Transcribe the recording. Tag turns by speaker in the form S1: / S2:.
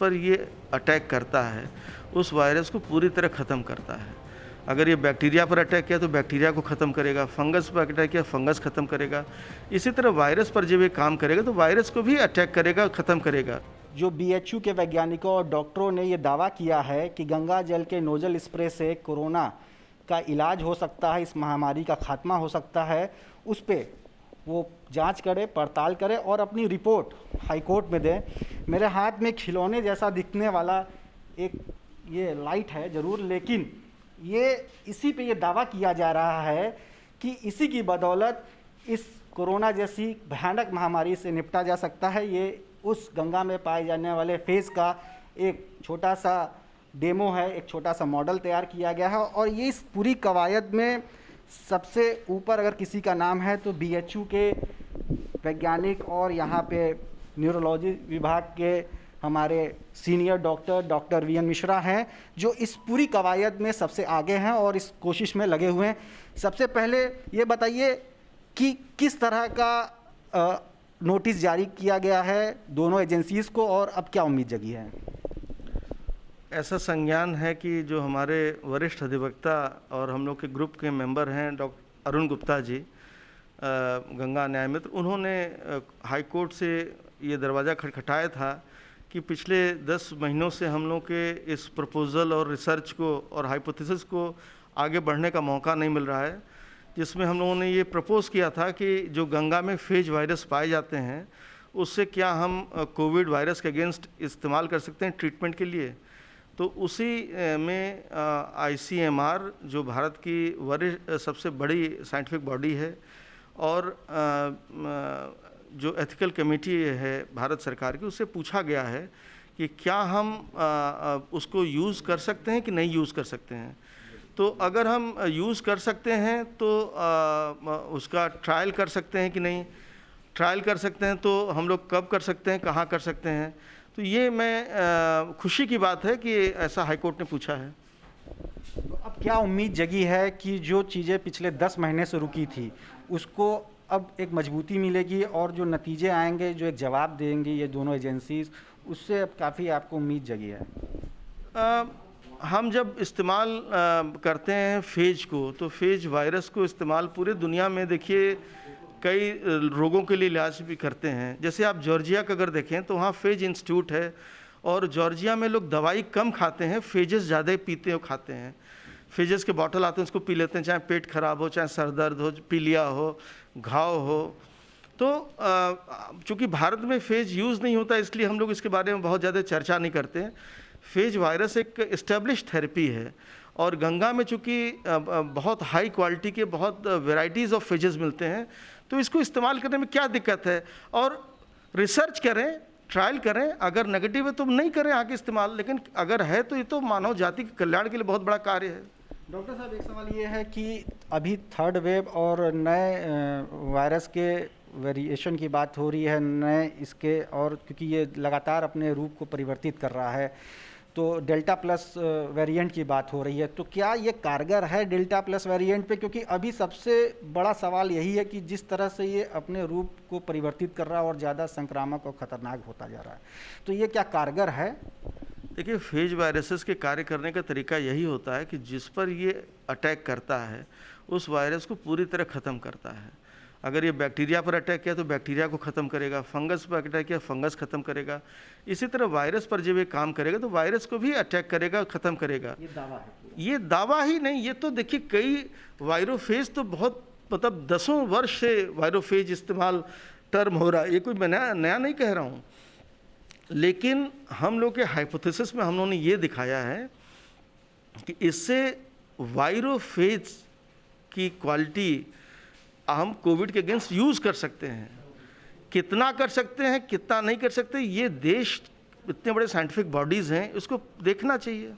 S1: पर ये अटैक करता है उस वायरस को पूरी तरह ख़त्म करता है। अगर ये बैक्टीरिया पर अटैक किया तो बैक्टीरिया को ख़त्म करेगा, फंगस पर अटैक किया फंगस ख़त्म करेगा। इसी तरह वायरस पर जब ये काम करेगा तो वायरस को भी अटैक करेगा, ख़त्म करेगा।
S2: जो बीएचयू के वैज्ञानिकों और डॉक्टरों ने ये दावा किया है कि गंगा जल के नोजल स्प्रे से कोरोना का इलाज हो सकता है, इस महामारी का खात्मा हो सकता है, उस पर वो जांच करे, पड़ताल करे और अपनी रिपोर्ट हाईकोर्ट में दे। मेरे हाथ में खिलौने जैसा दिखने वाला एक ये लाइट है ज़रूर, लेकिन ये इसी पे ये दावा किया जा रहा है कि इसी की बदौलत इस कोरोना जैसी भयानक महामारी से निपटा जा सकता है। ये उस गंगा में पाए जाने वाले फेज़ का एक छोटा सा डेमो है, एक छोटा सा मॉडल तैयार किया गया है और ये इस पूरी कवायद में सबसे ऊपर अगर किसी का नाम है तो बीएचयू के वैज्ञानिक और यहाँ पे न्यूरोलॉजी विभाग के हमारे सीनियर डॉक्टर वीएन मिश्रा हैं, जो इस पूरी कवायद में सबसे आगे हैं और इस कोशिश में लगे हुए हैं। सबसे पहले ये बताइए कि किस तरह का नोटिस जारी किया गया है दोनों एजेंसीज़ को और अब क्या उम्मीद जगी है?
S1: ऐसा संज्ञान है कि जो हमारे वरिष्ठ अधिवक्ता और हम लोग के ग्रुप के मेंबर हैं डॉक्टर अरुण गुप्ता जी, गंगा न्याय मित्र, उन्होंने हाई कोर्ट से ये दरवाज़ा खटखटाया था कि पिछले 10 महीनों से हम लोग के इस प्रपोज़ल और रिसर्च को और हाइपोथेसिस को आगे बढ़ने का मौका नहीं मिल रहा है, जिसमें हम लोगों ने ये प्रपोज़ किया था कि जो गंगा में फेज वायरस पाए जाते हैं उससे क्या हम कोविड वायरस के अगेंस्ट इस्तेमाल कर सकते हैं ट्रीटमेंट के लिए। तो उसी में आईसीएमआर जो भारत की वरिष्ठ सबसे बड़ी साइंटिफिक बॉडी है और जो एथिकल कमेटी है भारत सरकार की, उससे पूछा गया है कि क्या हम उसको यूज़ कर सकते हैं कि नहीं यूज़ कर सकते हैं। तो अगर हम यूज़ कर सकते हैं तो उसका ट्रायल कर सकते हैं कि नहीं, ट्रायल कर सकते हैं तो हम लोग कब कर सकते हैं, कहाँ कर सकते हैं। तो ये मैं खुशी की बात है कि ऐसा हाईकोर्ट ने पूछा है।
S2: तो अब क्या उम्मीद जगी है कि जो चीज़ें पिछले 10 महीने से रुकी थी उसको अब एक मजबूती मिलेगी और जो नतीजे आएंगे, जो एक जवाब देंगी ये दोनों एजेंसीज, उससे अब काफ़ी आपको उम्मीद जगी है?
S1: हम जब इस्तेमाल करते हैं फेज को, तो फेज वायरस को इस्तेमाल पूरे दुनिया में देखिए कई रोगों के लिए इलाज भी करते हैं। जैसे आप जॉर्जिया का अगर देखें तो वहाँ फेज इंस्टीट्यूट है और जॉर्जिया में लोग दवाई कम खाते हैं, फेजेस ज़्यादा पीते हैं, खाते हैं। फेजेस के बॉटल आते हैं, उसको पी लेते हैं, चाहे पेट खराब हो, चाहे सर दर्द हो, पीलिया हो, घाव हो। तो चूँकि भारत में फेज यूज़ नहीं होता इसलिए हम लोग इसके बारे में बहुत ज़्यादा चर्चा नहीं करते हैं। फेज वायरस एक इस्टेब्लिश थेरेपी है और गंगा में चूँकि बहुत हाई क्वालिटी के बहुत वेराइटीज़ ऑफ फेजेस मिलते हैं, तो इसको इस्तेमाल करने में क्या दिक्कत है। और रिसर्च करें, ट्रायल करें, अगर नेगेटिव है तो नहीं करें आगे इस्तेमाल, लेकिन अगर है तो ये तो मानव जाति के कल्याण के लिए बहुत बड़ा कार्य है।
S2: डॉक्टर साहब, एक सवाल ये है कि अभी थर्ड वेव और नए वायरस के वेरिएशन की बात हो रही है, नए इसके, और क्योंकि ये लगातार अपने रूप को परिवर्तित कर रहा है, तो डेल्टा प्लस वेरिएंट की बात हो रही है, तो क्या ये कारगर है डेल्टा प्लस वेरिएंट पे? क्योंकि अभी सबसे बड़ा सवाल यही है कि जिस तरह से ये अपने रूप को परिवर्तित कर रहा है और ज़्यादा संक्रामक और ख़तरनाक होता जा रहा है, तो ये क्या कारगर है?
S1: देखिए, फेज वायरसेस के कार्य करने का तरीका यही होता है कि जिस पर ये अटैक करता है उस वायरस को पूरी तरह ख़त्म करता है। अगर ये बैक्टीरिया पर अटैक किया तो बैक्टीरिया को ख़त्म करेगा, फंगस पर अटैक किया फंगस ख़त्म करेगा। इसी तरह वायरस पर जब ये काम करेगा तो वायरस को भी अटैक करेगा, ख़त्म करेगा।
S2: ये दावा है?
S1: ये दावा ही नहीं, ये तो देखिए कई वायरोफेज तो बहुत मतलब 10 वर्ष से वायरोफेज इस्तेमाल टर्म हो रहा है, ये कोई मैं नया नहीं कह रहा हूँ। लेकिन हम लोग के हाइपोथेसिस में हम लोगों ने ये दिखाया है कि इससे वायरोफेज की क्वालिटी हम कोविड के अगेंस्ट यूज़ कर सकते हैं। कितना कर सकते हैं, कितना नहीं कर सकते, ये देश इतने बड़े साइंटिफिक बॉडीज़ हैं, उसको देखना चाहिए।